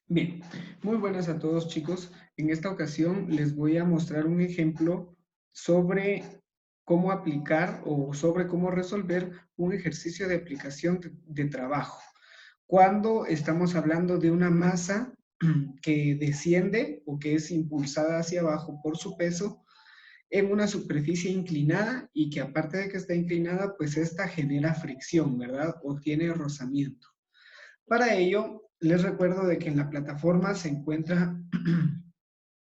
Bien, muy buenas a todos chicos. En esta ocasión les voy a mostrar un ejemplo sobre cómo aplicar o sobre cómo resolver un ejercicio de aplicación de trabajo. Cuando estamos hablando de una masa que desciende o que es impulsada hacia abajo por su peso en una superficie inclinada y que aparte de que está inclinada, pues esta genera fricción, ¿verdad? O tiene rozamiento. Para ello, les recuerdo de que en la plataforma se encuentra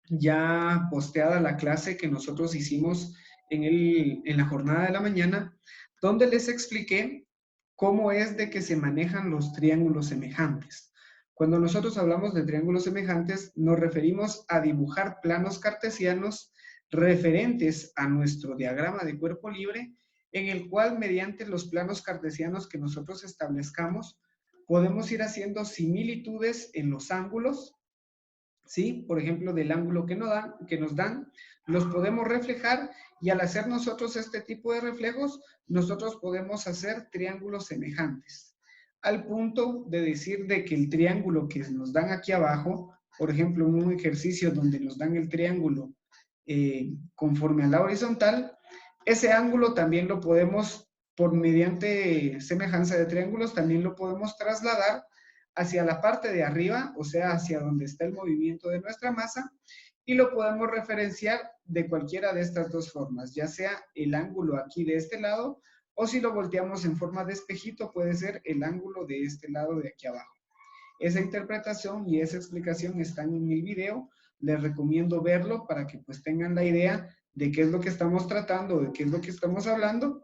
ya posteada la clase que nosotros hicimos en la jornada de la mañana, donde les expliqué cómo es de que se manejan los triángulos semejantes. Cuando nosotros hablamos de triángulos semejantes, nos referimos a dibujar planos cartesianos referentes a nuestro diagrama de cuerpo libre, en el cual mediante los planos cartesianos que nosotros establezcamos, podemos ir haciendo similitudes en los ángulos, ¿sí? Por ejemplo, del ángulo que nos dan, los podemos reflejar y al hacer nosotros este tipo de reflejos, nosotros podemos hacer triángulos semejantes. Al punto de decir de que el triángulo que nos dan aquí abajo, por ejemplo, en un ejercicio donde nos dan el triángulo conforme a la horizontal, ese ángulo también lo podemos, por mediante semejanza de triángulos, también lo podemos trasladar hacia la parte de arriba, o sea, hacia donde está el movimiento de nuestra masa, y lo podemos referenciar de cualquiera de estas dos formas, ya sea el ángulo aquí de este lado, o si lo volteamos en forma de espejito, puede ser el ángulo de este lado de aquí abajo. Esa interpretación y esa explicación están en el video. Les recomiendo verlo para que pues tengan la idea de qué es lo que estamos tratando, de qué es lo que estamos hablando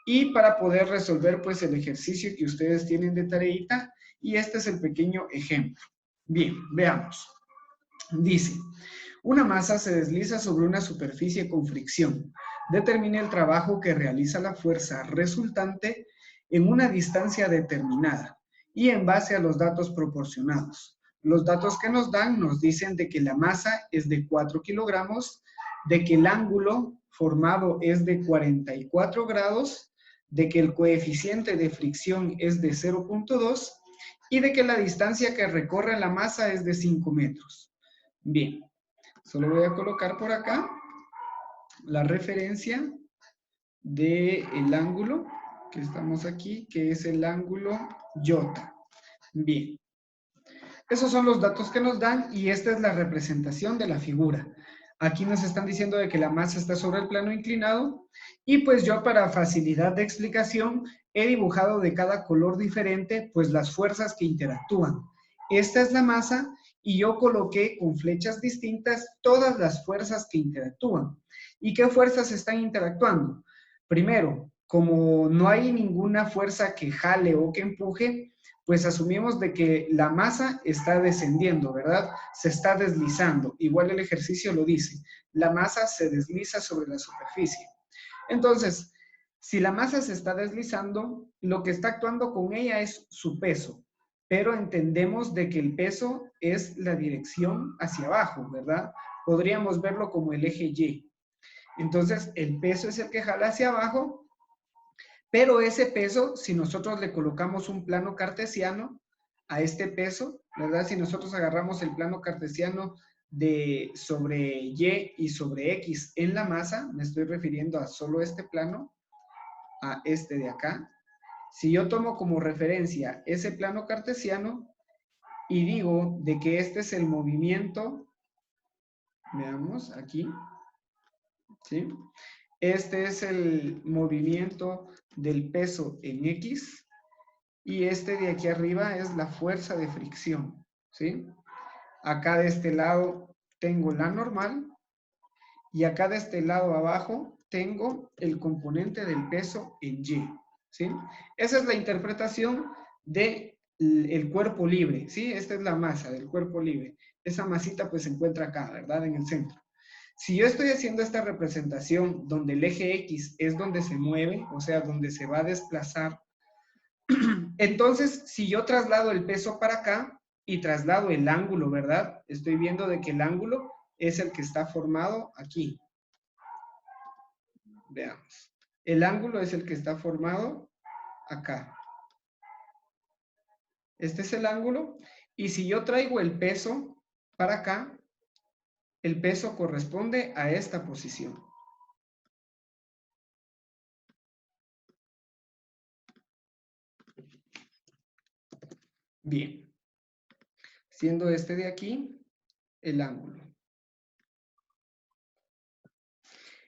y para poder resolver pues el ejercicio que ustedes tienen de tareita y este es el pequeño ejemplo. Bien, veamos. Dice, una masa se desliza sobre una superficie con fricción. Determine el trabajo que realiza la fuerza resultante en una distancia determinada y en base a los datos proporcionados. Los datos que nos dan nos dicen de que la masa es de 4 kilogramos, de que el ángulo formado es de 44 grados, de que el coeficiente de fricción es de 0.2 y de que la distancia que recorre la masa es de 5 metros. Bien, solo voy a colocar por acá la referencia del ángulo que estamos aquí, que es el ángulo iota. Bien, esos son los datos que nos dan y esta es la representación de la figura. Aquí nos están diciendo de que la masa está sobre el plano inclinado y pues yo para facilidad de explicación he dibujado de cada color diferente pues las fuerzas que interactúan. Esta es la masa y yo coloqué con flechas distintas todas las fuerzas que interactúan. ¿Y qué fuerzas están interactuando? Primero, como no hay ninguna fuerza que jale o que empuje, pues asumimos de que la masa está descendiendo, ¿verdad? Se está deslizando. Igual el ejercicio lo dice, la masa se desliza sobre la superficie. Entonces, si la masa se está deslizando, lo que está actuando con ella es su peso, pero entendemos de que el peso es la dirección hacia abajo, ¿verdad? Podríamos verlo como el eje Y. Entonces, el peso es el que jala hacia abajo, pero ese peso, si nosotros le colocamos un plano cartesiano a este peso, ¿verdad? Si nosotros agarramos el plano cartesiano de sobre Y sobre X en la masa, me estoy refiriendo a solo este plano, a este de acá. Si yo tomo como referencia ese plano cartesiano y digo de que este es el movimiento, veamos aquí, ¿sí? Este es el movimiento del peso en X, y este de aquí arriba es la fuerza de fricción, ¿sí? Acá de este lado tengo la normal y acá de este lado abajo tengo el componente del peso en Y, ¿sí? Esa es la interpretación del cuerpo libre, ¿sí? Esta es la masa del cuerpo libre. Esa masita pues se encuentra acá, ¿verdad? En el centro. Si yo estoy haciendo esta representación donde el eje X es donde se mueve, o sea, donde se va a desplazar, entonces, si yo traslado el peso para acá y traslado el ángulo, ¿verdad? Estoy viendo de que el ángulo es el que está formado aquí. Veamos. El ángulo es el que está formado acá. Este es el ángulo Y si yo traigo el peso para acá, el peso corresponde a esta posición. Bien. Siendo este de aquí el ángulo.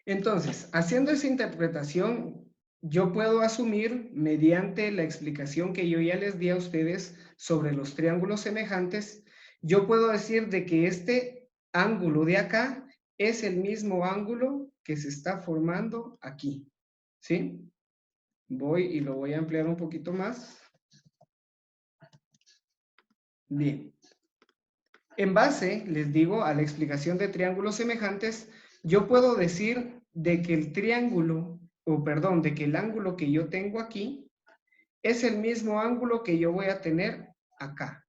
Entonces, haciendo esa interpretación, yo puedo asumir, mediante la explicación que yo ya les di a ustedes sobre los triángulos semejantes, yo puedo decir de que este ángulo de acá es el mismo ángulo que se está formando aquí. ¿Sí? Voy y lo voy a ampliar un poquito más. Bien. En base, les digo, a la explicación de triángulos semejantes, yo puedo decir de que el triángulo, o perdón, de que el ángulo que yo tengo aquí es el mismo ángulo que yo voy a tener acá.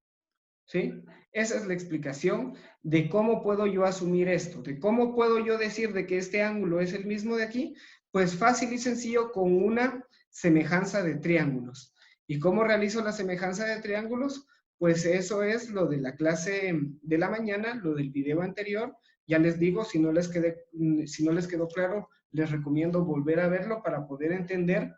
¿Sí? Esa es la explicación de cómo puedo yo asumir esto, de cómo puedo yo decir de que este ángulo es el mismo de aquí. Pues fácil y sencillo con una semejanza de triángulos. ¿Y cómo realizo la semejanza de triángulos? Pues eso es lo de la clase de la mañana, lo del video anterior. Ya les digo, si no les quedó claro, les recomiendo volver a verlo para poder entender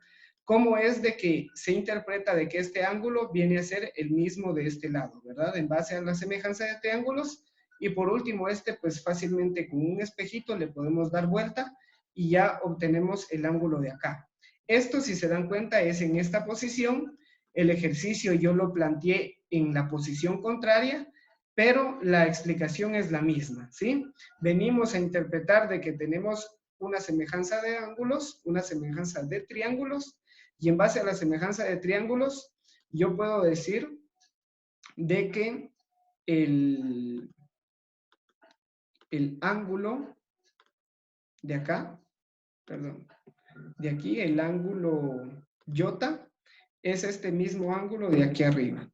cómo es de que se interpreta de que este ángulo viene a ser el mismo de este lado, ¿verdad? En base a la semejanza de triángulos. Y por último, pues fácilmente con un espejito le podemos dar vuelta y ya obtenemos el ángulo de acá. Esto, si se dan cuenta, es en esta posición. El ejercicio yo lo planteé en la posición contraria, pero la explicación es la misma, ¿sí? Venimos a interpretar de que tenemos una semejanza de ángulos, una semejanza de triángulos, y en base a la semejanza de triángulos, yo puedo decir de que el ángulo de acá, perdón, de aquí, el ángulo iota, es este mismo ángulo de aquí arriba.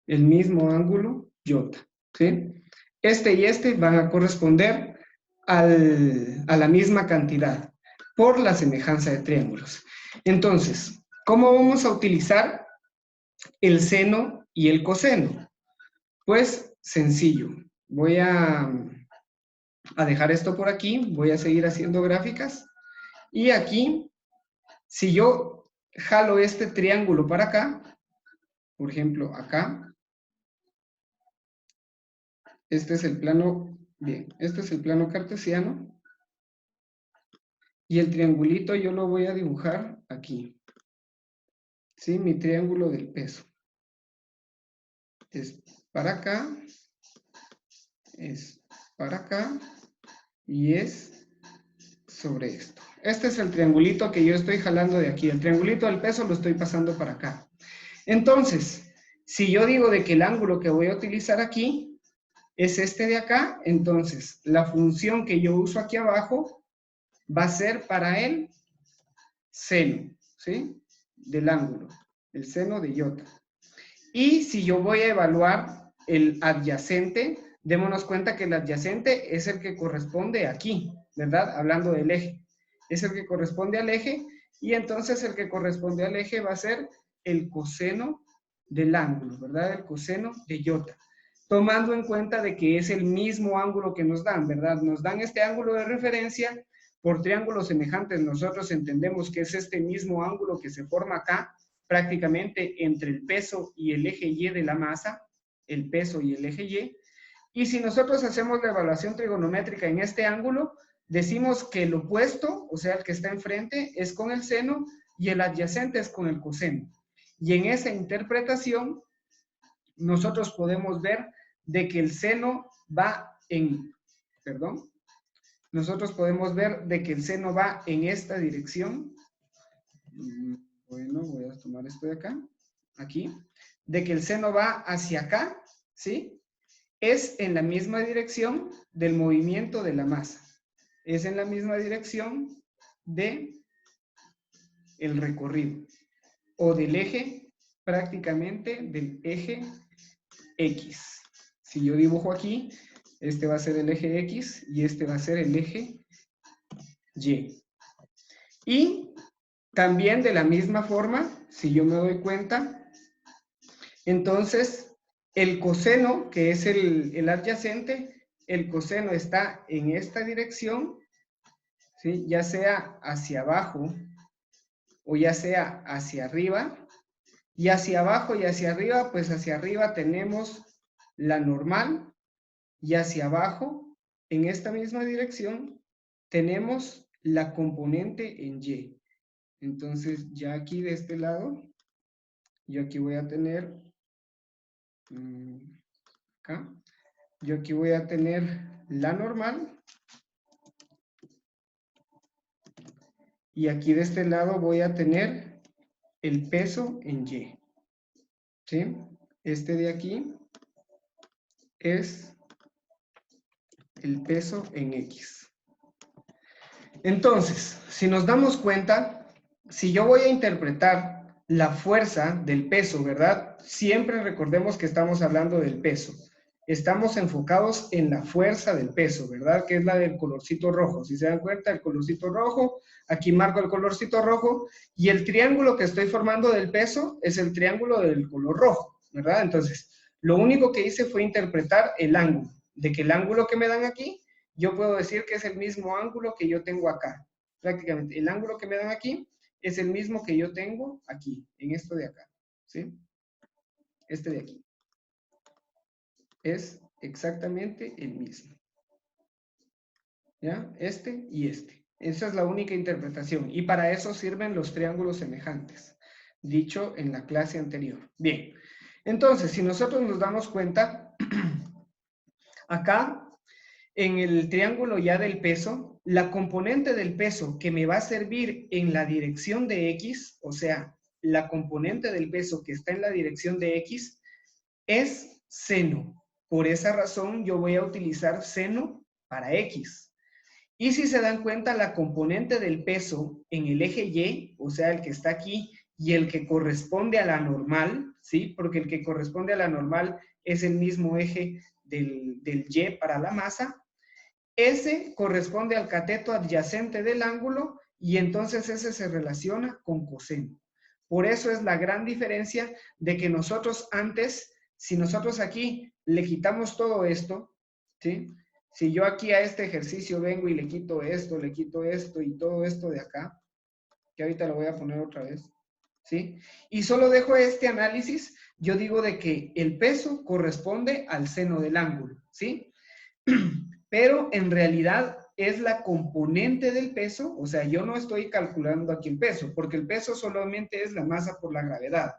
El mismo ángulo iota, ¿sí? Este y este van a corresponder a la misma cantidad por la semejanza de triángulos. Entonces, ¿cómo vamos a utilizar el seno y el coseno? Pues sencillo. Voy a dejar esto por aquí, voy a seguir haciendo gráficas. Y aquí, si yo jalo este triángulo para acá, por ejemplo, acá, este es el plano, bien, este es el plano cartesiano. Y el triangulito yo lo voy a dibujar aquí. ¿Sí? Mi triángulo del peso. Es para acá, es para acá y es sobre esto. Este es el triangulito que yo estoy jalando de aquí. El triangulito del peso lo estoy pasando para acá. Entonces, si yo digo de que el ángulo que voy a utilizar aquí es este de acá, entonces la función que yo uso aquí abajo va a ser para el seno, ¿sí? Del ángulo, el seno de iota. Y si yo voy a evaluar el adyacente, démonos cuenta que el adyacente es el que corresponde aquí, ¿verdad? Hablando del eje. Es el que corresponde al eje y entonces el que corresponde al eje va a ser el coseno del ángulo, ¿verdad? El coseno de iota. Tomando en cuenta de que es el mismo ángulo que nos dan, ¿verdad? Nos dan este ángulo de referencia. Por triángulos semejantes nosotros entendemos que es este mismo ángulo que se forma acá, prácticamente entre el peso y el eje Y de la masa, el peso y el eje Y. Y si nosotros hacemos la evaluación trigonométrica en este ángulo, decimos que el opuesto, o sea, el que está enfrente, es con el seno y el adyacente es con el coseno. Y en esa interpretación, nosotros podemos ver de que el seno va en, perdón, nosotros podemos ver de que el seno va en esta dirección. Bueno, voy a tomar esto de acá, aquí, de que el seno va hacia acá, ¿sí? Es en la misma dirección del movimiento de la masa. Es en la misma dirección de el recorrido o del eje, prácticamente del eje X. Si yo dibujo aquí, este va a ser el eje X y este va a ser el eje Y. Y también de la misma forma, si yo me doy cuenta, entonces El coseno, que es el adyacente, el coseno está en esta dirección, ¿sí? Ya sea hacia abajo o ya sea hacia arriba. Y hacia abajo y hacia arriba, pues hacia arriba tenemos la normal y hacia abajo, en esta misma dirección, tenemos la componente en Y. Entonces, ya aquí de este lado, yo aquí voy a tener, acá, yo aquí voy a tener la normal y aquí de este lado voy a tener el peso en Y. ¿Sí? Este de aquí es el peso en X. Entonces, si nos damos cuenta, si yo voy a interpretar la fuerza del peso, ¿verdad? Siempre recordemos que estamos hablando del peso. Estamos enfocados en la fuerza del peso, ¿verdad? Que es la del colorcito rojo. Si se dan cuenta, el colorcito rojo, aquí marco el colorcito rojo, y el triángulo que estoy formando del peso es el triángulo del color rojo, ¿verdad? Entonces, lo único que hice fue interpretar el ángulo, de que el ángulo que me dan aquí yo puedo decir que es el mismo ángulo que yo tengo acá. Prácticamente, el ángulo que me dan aquí es el mismo que yo tengo aquí, en esto de acá. ¿Sí? Este de aquí. Es exactamente el mismo. ¿Ya? Este y este. Esa es la única interpretación. Y para eso sirven los triángulos semejantes, dicho en la clase anterior. Bien. Entonces, si nosotros nos damos cuenta, acá en el triángulo ya del peso, la componente del peso que me va a servir en la dirección de X, o sea, la componente del peso que está en la dirección de X, es seno. Por esa razón yo voy a utilizar seno para X. Y si se dan cuenta, la componente del peso en el eje Y, o sea, el que está aquí, y el que corresponde a la normal, ¿sí? Porque el que corresponde a la normal es el mismo eje del Y para la masa, ese corresponde al cateto adyacente del ángulo y entonces ese se relaciona con coseno. Por eso es la gran diferencia de que nosotros antes, si nosotros aquí le quitamos todo esto, ¿sí? Si yo aquí a este ejercicio vengo y le quito esto y todo esto de acá, que ahorita lo voy a poner otra vez, ¿sí? Y solo dejo este análisis, yo digo de que el peso corresponde al seno del ángulo, ¿sí? Pero en realidad es la componente del peso, o sea, yo no estoy calculando aquí el peso, porque el peso solamente es la masa por la gravedad.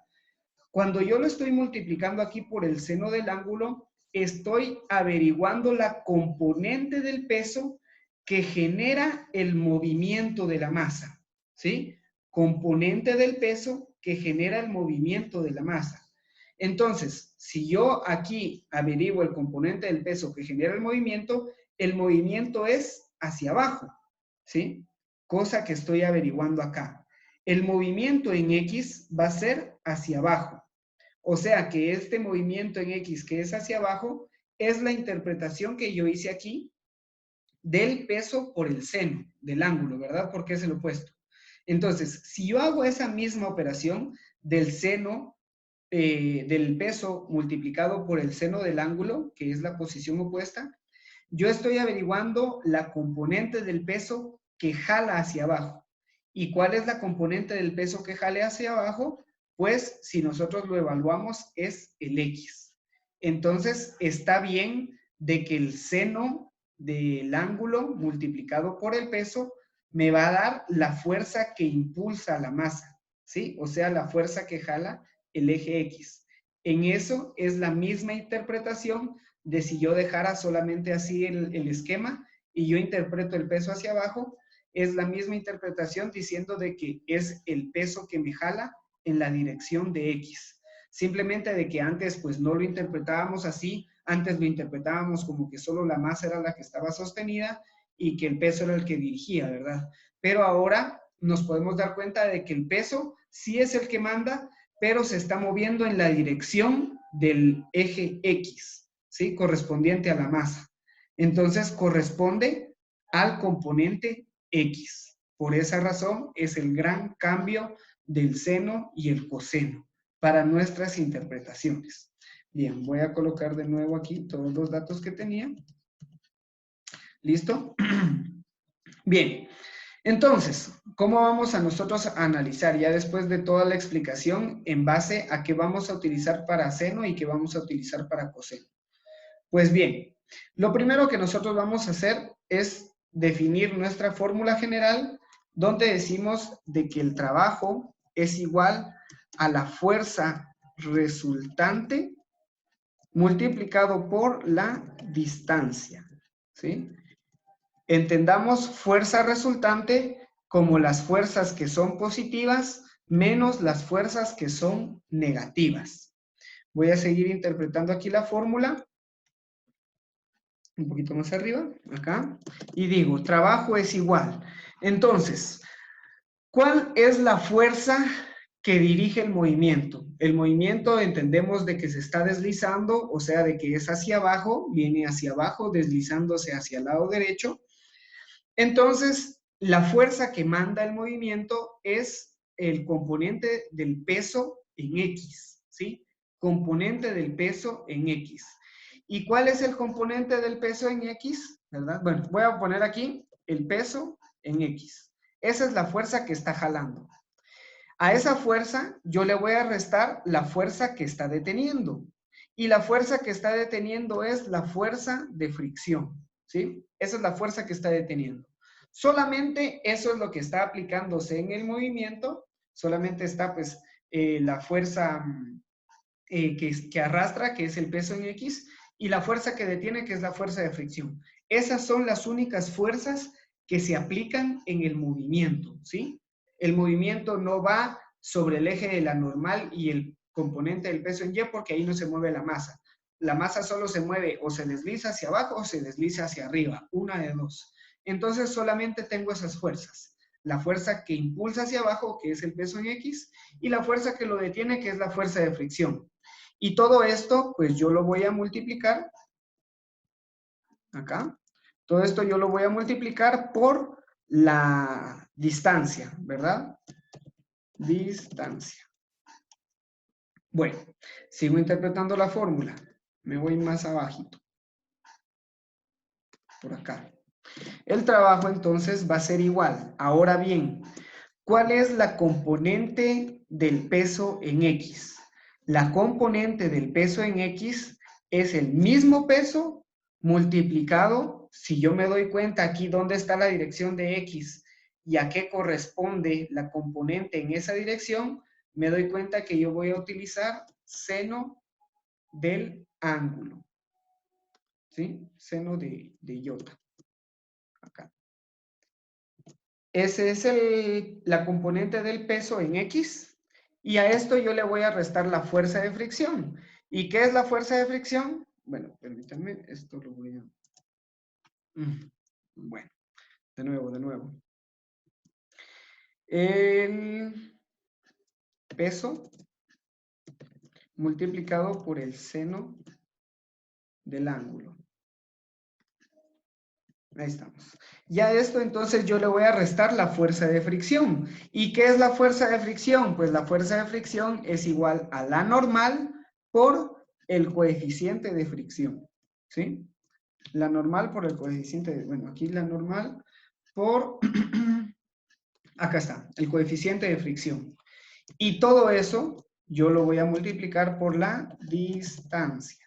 Cuando yo lo estoy multiplicando aquí por el seno del ángulo, estoy averiguando la componente del peso que genera el movimiento de la masa, ¿sí? Componente del peso que genera el movimiento de la masa. Entonces, si yo aquí averiguo el componente del peso que genera el movimiento es hacia abajo, ¿sí? Cosa que estoy averiguando acá. El movimiento en X va a ser hacia abajo. O sea que este movimiento en X que es hacia abajo es la interpretación que yo hice aquí del peso por el seno del ángulo, ¿verdad? Porque es el opuesto. Entonces, si yo hago esa misma operación del seno del peso multiplicado por el seno del ángulo, que es la posición opuesta, yo estoy averiguando la componente del peso que jala hacia abajo. ¿Y cuál es la componente del peso que jale hacia abajo? Pues si nosotros lo evaluamos es el X. Entonces está bien de que el seno del ángulo multiplicado por el peso me va a dar la fuerza que impulsa la masa, ¿sí? O sea, la fuerza que jala el eje X. En eso es la misma interpretación de si yo dejara solamente así el esquema y yo interpreto el peso hacia abajo, es la misma interpretación diciendo de que es el peso que me jala en la dirección de X. Simplemente de que antes pues no lo interpretábamos así, antes lo interpretábamos como que solo la masa era la que estaba sostenida y que el peso era el que dirigía, ¿verdad? Pero ahora nos podemos dar cuenta de que el peso sí es el que manda, pero se está moviendo en la dirección del eje X, ¿sí? Correspondiente a la masa. Entonces corresponde al componente X. Por esa razón es el gran cambio del seno y el coseno para nuestras interpretaciones. Bien, voy a colocar de nuevo aquí todos los datos que tenía. ¿Listo? Bien, entonces, ¿cómo vamos a nosotros a analizar ya después de toda la explicación en base a qué vamos a utilizar para seno y qué vamos a utilizar para coseno? Pues bien, lo primero que nosotros vamos a hacer es definir nuestra fórmula general donde decimos de que el trabajo es igual a la fuerza resultante multiplicado por la distancia, ¿sí? Entendamos fuerza resultante como las fuerzas que son positivas menos las fuerzas que son negativas. Voy a seguir interpretando aquí la fórmula, un poquito más arriba, acá, y digo, trabajo es igual. Entonces, ¿cuál es la fuerza que dirige el movimiento? El movimiento entendemos de que se está deslizando, o sea, de que es hacia abajo, viene hacia abajo, deslizándose hacia el lado derecho. Entonces, la fuerza que manda el movimiento es el componente del peso en X, ¿sí? Componente del peso en X. ¿Y cuál es el componente del peso en X? ¿Verdad? Bueno, voy a poner aquí el peso en X. Esa es la fuerza que está jalando. A esa fuerza yo le voy a restar la fuerza que está deteniendo. Y la fuerza que está deteniendo es la fuerza de fricción, ¿sí? Esa es la fuerza que está deteniendo. Solamente eso es lo que está aplicándose en el movimiento. Solamente está pues la fuerza que arrastra, que es el peso en X, y la fuerza que detiene, que es la fuerza de fricción. Esas son las únicas fuerzas que se aplican en el movimiento, ¿sí? El movimiento no va sobre el eje de la normal y el componente del peso en Y porque ahí no se mueve la masa. La masa solo se mueve o se desliza hacia abajo o se desliza hacia arriba, una de dos. Entonces solamente tengo esas fuerzas. La fuerza que impulsa hacia abajo, que es el peso en X, y la fuerza que lo detiene, que es la fuerza de fricción. Y todo esto, pues yo lo voy a multiplicar, acá, todo esto yo lo voy a multiplicar por la distancia, ¿verdad? Distancia. Bueno, sigo interpretando la fórmula. Me voy más abajito. Por acá. El trabajo entonces va a ser igual. Ahora bien, ¿cuál es la componente del peso en X? La componente del peso en X es el mismo peso multiplicado, si yo me doy cuenta aquí dónde está la dirección de X y a qué corresponde la componente en esa dirección, me doy cuenta que yo voy a utilizar seno del ángulo. ¿Sí? Seno de iota. Acá. Ese es la componente del peso en X. Y a esto yo le voy a restar la fuerza de fricción. ¿Y qué es la fuerza de fricción? Bueno, permítanme, esto lo voy a... Bueno, de nuevo. El peso multiplicado por el seno del ángulo. Ahí estamos. Ya esto entonces yo le voy a restar la fuerza de fricción. ¿Y qué es la fuerza de fricción? Pues la fuerza de fricción es igual a la normal por el coeficiente de fricción. ¿Sí? La normal por el coeficiente de... Bueno, aquí la normal por... Acá está, el coeficiente de fricción. Y todo eso yo lo voy a multiplicar por la distancia.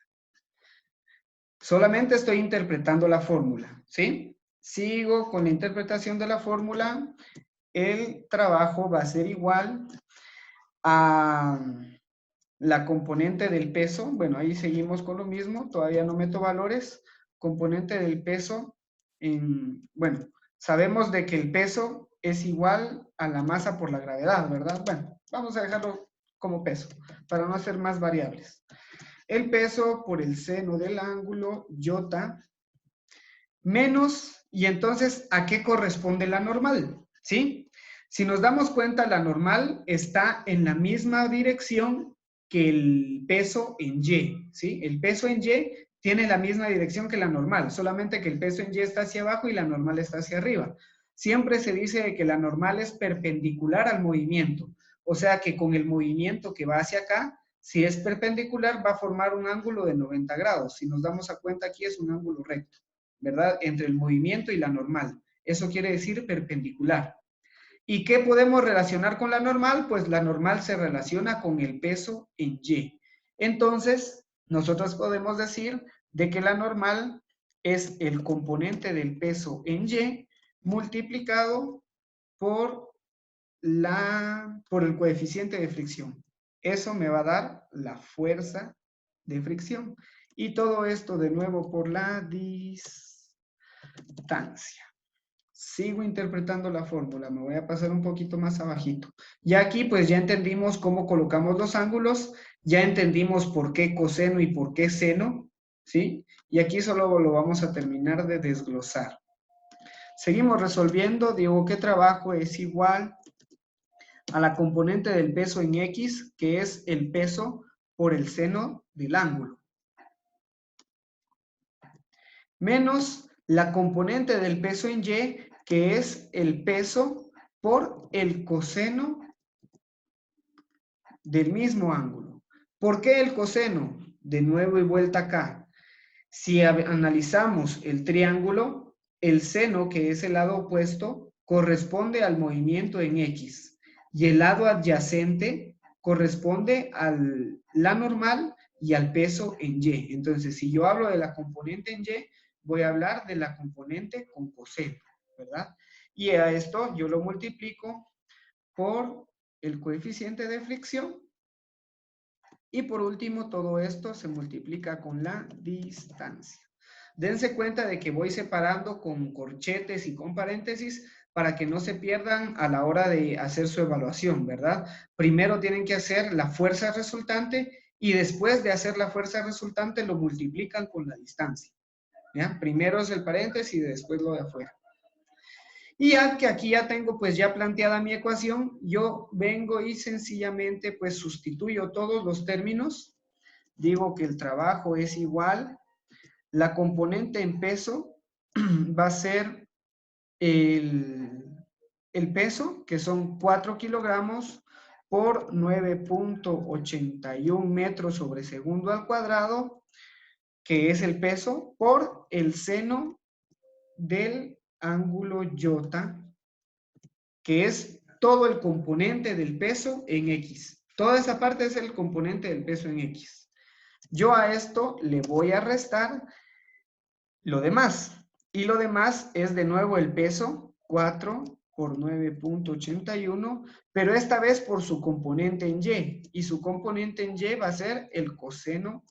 Solamente estoy interpretando la fórmula, ¿sí? Sigo con la interpretación de la fórmula. El trabajo va a ser igual a la componente del peso. Bueno, ahí seguimos con lo mismo. Todavía no meto valores. Componente del peso bueno, sabemos de que el peso es igual a la masa por la gravedad, ¿verdad? Bueno, vamos a dejarlo como peso para no hacer más variables. El peso por el seno del ángulo, iota, menos, y entonces, ¿a qué corresponde la normal? ¿Sí? Si nos damos cuenta, la normal está en la misma dirección que el peso en Y, ¿sí? El peso en Y tiene la misma dirección que la normal, solamente que el peso en Y está hacia abajo y la normal está hacia arriba. Siempre se dice que la normal es perpendicular al movimiento, o sea que con el movimiento que va hacia acá, Si es perpendicular, va a formar un ángulo de 90 grados. Si nos damos cuenta, aquí es un ángulo recto, ¿verdad? Entre el movimiento y la normal. Eso quiere decir perpendicular. ¿Y qué podemos relacionar con la normal? Pues la normal se relaciona con el peso en Y. Entonces, nosotros podemos decir de que la normal es el componente del peso en Y multiplicado por el coeficiente de fricción. Eso me va a dar la fuerza de fricción. Y todo esto de nuevo por la distancia. Sigo interpretando la fórmula, me voy a pasar un poquito más abajito. Ya aquí pues ya entendimos cómo colocamos los ángulos, ya entendimos por qué coseno y por qué seno, ¿sí? Y aquí solo lo vamos a terminar de desglosar. Seguimos resolviendo, digo que trabajo es igual a la componente del peso en X, que es el peso por el seno del ángulo, menos la componente del peso en Y, que es el peso por el coseno del mismo ángulo. ¿Por qué el coseno? De nuevo y vuelta acá. Si analizamos el triángulo, el seno, que es el lado opuesto, corresponde al movimiento en X y el lado adyacente corresponde a la normal y al peso en Y. Entonces, si yo hablo de la componente en Y, voy a hablar de la componente con coseno, ¿verdad? Y a esto yo lo multiplico por el coeficiente de fricción. Y por último, todo esto se multiplica con la distancia. Dense cuenta de que voy separando con corchetes y con paréntesis para que no se pierdan a la hora de hacer su evaluación, ¿verdad? Primero tienen que hacer la fuerza resultante y después de hacer la fuerza resultante lo multiplican con la distancia, ¿ya? Primero es el paréntesis y después lo de afuera. Y ya que aquí ya tengo pues ya planteada mi ecuación, yo vengo y sencillamente pues sustituyo todos los términos. Digo que el trabajo es igual. La componente en peso va a ser el peso, que son 4 kilogramos por 9.81 metros sobre segundo al cuadrado, que es el peso por el seno del ángulo iota, que es todo el componente del peso en X. Toda esa parte es el componente del peso en X. Yo a esto le voy a restar lo demás. Y lo demás es de nuevo el peso, 4 por 9.81, pero esta vez por su componente en Y. Y su componente en Y va a ser el coseno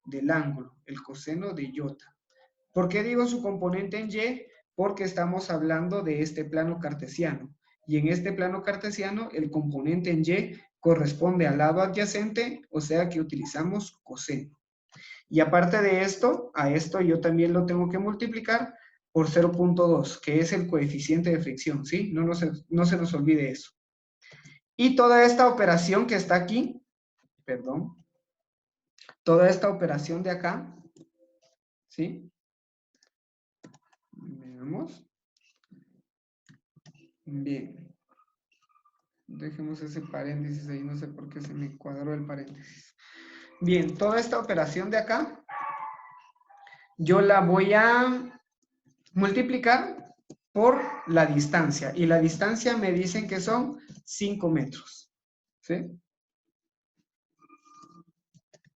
del ángulo, el coseno de iota. ¿Por qué digo su componente en Y? Porque estamos hablando de este plano cartesiano. Y en este plano cartesiano, el componente en Y corresponde al lado adyacente, o sea que utilizamos coseno. Y aparte de esto, a esto yo también lo tengo que multiplicar por 0.2, que es el coeficiente de fricción, ¿sí? No se nos olvide eso. Y toda esta operación que está aquí, perdón, toda esta operación de acá, ¿sí? Veamos. Bien. Dejemos ese paréntesis ahí, no sé por qué se me cuadró el paréntesis. Bien, toda esta operación de acá, yo la voy a multiplicar por la distancia. Y la distancia me dicen que son 5 metros. ¿Sí?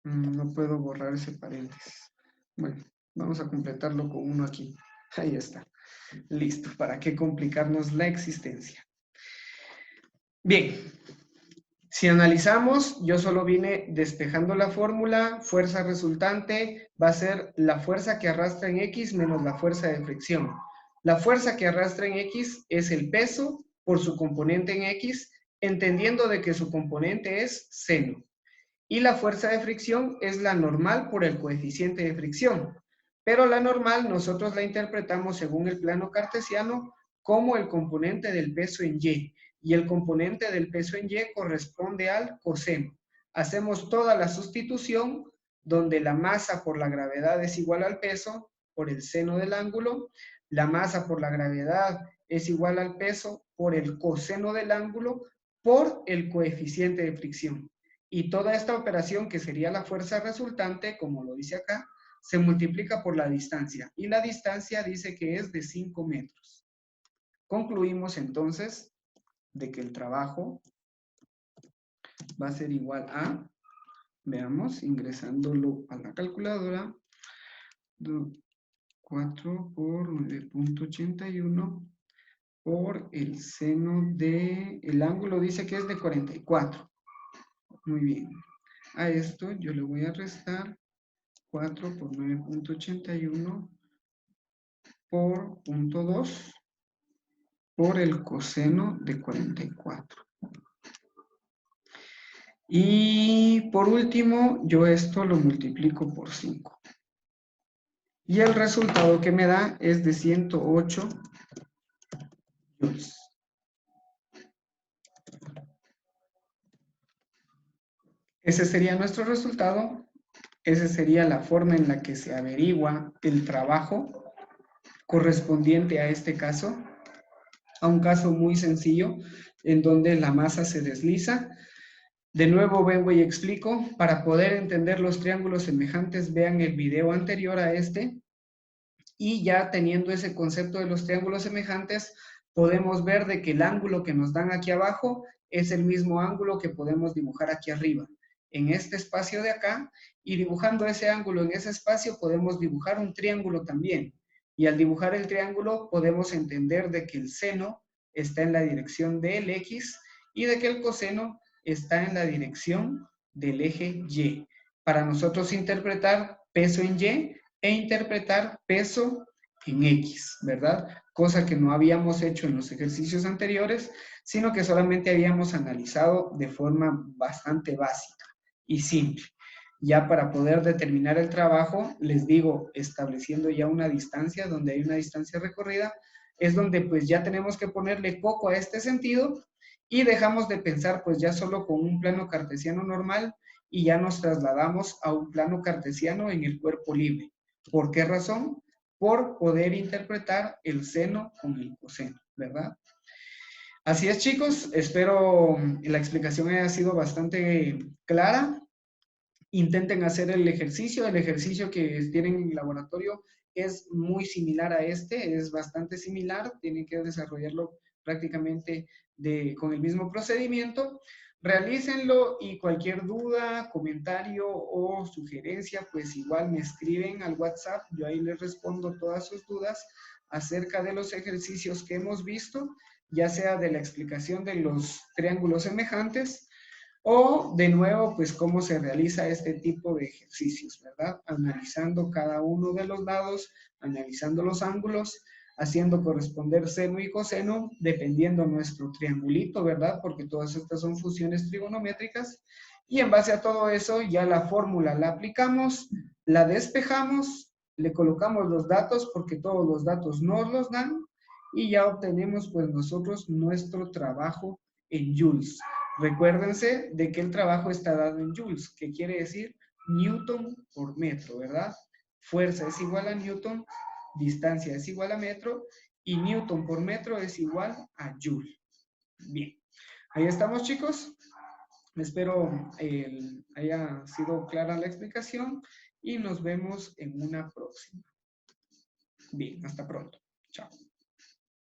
No puedo borrar ese paréntesis. Bueno, vamos a completarlo con uno aquí. Ahí está. Listo. ¿Para qué complicarnos la existencia? Bien. Si analizamos, yo solo vine despejando la fórmula. Fuerza resultante va a ser la fuerza que arrastra en X menos la fuerza de fricción. La fuerza que arrastra en X es el peso por su componente en X, entendiendo de que su componente es seno. Y la fuerza de fricción es la normal por el coeficiente de fricción. Pero la normal nosotros la interpretamos según el plano cartesiano como el componente del peso en Y. Y el componente del peso en Y corresponde al coseno. Hacemos toda la sustitución donde la masa por la gravedad es igual al peso por el seno del ángulo. La masa por la gravedad es igual al peso por el coseno del ángulo por el coeficiente de fricción. Y toda esta operación, que sería la fuerza resultante, como lo dice acá, se multiplica por la distancia. Y la distancia dice que es de 5 metros. Concluimos entonces de que el trabajo va a ser igual a, veamos, ingresándolo a la calculadora, 4 por 9.81 por el seno de, el ángulo dice que es de 44. Muy bien. A esto yo le voy a restar 4 por 9.81 por 0.2 por el coseno de 44. Y por último, yo esto lo multiplico por 5. Y el resultado que me da es de 108 joules. Ese sería nuestro resultado. Esa sería la forma en la que se averigua el trabajo correspondiente a este caso, a un caso muy sencillo en donde la masa se desliza. De nuevo vengo y explico. Para poder entender los triángulos semejantes, vean el video anterior a este. Y ya teniendo ese concepto de los triángulos semejantes, podemos ver de que el ángulo que nos dan aquí abajo es el mismo ángulo que podemos dibujar aquí arriba, en este espacio de acá, y dibujando ese ángulo en ese espacio podemos dibujar un triángulo también. Y al dibujar el triángulo podemos entender de que el seno está en la dirección del X y de que el coseno está en la dirección del eje Y. Para nosotros interpretar peso en Y e interpretar peso en X, ¿verdad? Cosa que no habíamos hecho en los ejercicios anteriores, sino que solamente habíamos analizado de forma bastante básica y simple. Ya para poder determinar el trabajo, les digo, estableciendo ya una distancia, donde hay una distancia recorrida, es donde pues ya tenemos que ponerle coco a este sentido y dejamos de pensar pues ya solo con un plano cartesiano normal y ya nos trasladamos a un plano cartesiano en el cuerpo libre. ¿Por qué razón? Por poder interpretar el seno con el coseno, ¿verdad? Así es, chicos. Espero la explicación haya sido bastante clara. Intenten hacer el ejercicio. El ejercicio que tienen en el laboratorio es muy similar a este, es bastante similar. Tienen que desarrollarlo prácticamente con el mismo procedimiento. Realícenlo y cualquier duda, comentario o sugerencia, pues igual me escriben al WhatsApp. Yo ahí les respondo todas sus dudas acerca de los ejercicios que hemos visto, ya sea de la explicación de los triángulos semejantes o de nuevo, pues cómo se realiza este tipo de ejercicios, ¿verdad? Analizando cada uno de los lados, analizando los ángulos, haciendo corresponder seno y coseno, dependiendo nuestro triangulito, ¿verdad? Porque todas estas son funciones trigonométricas. Y en base a todo eso, ya la fórmula la aplicamos, la despejamos, le colocamos los datos, porque todos los datos nos los dan, y ya obtenemos pues nosotros nuestro trabajo en joules. Recuérdense de que el trabajo está dado en joules, que quiere decir newton por metro, ¿verdad? Fuerza es igual a newton, distancia es igual a metro, y newton por metro es igual a joule. Bien, ahí estamos, chicos. Espero haya sido clara la explicación y nos vemos en una próxima. Bien, hasta pronto. Chao.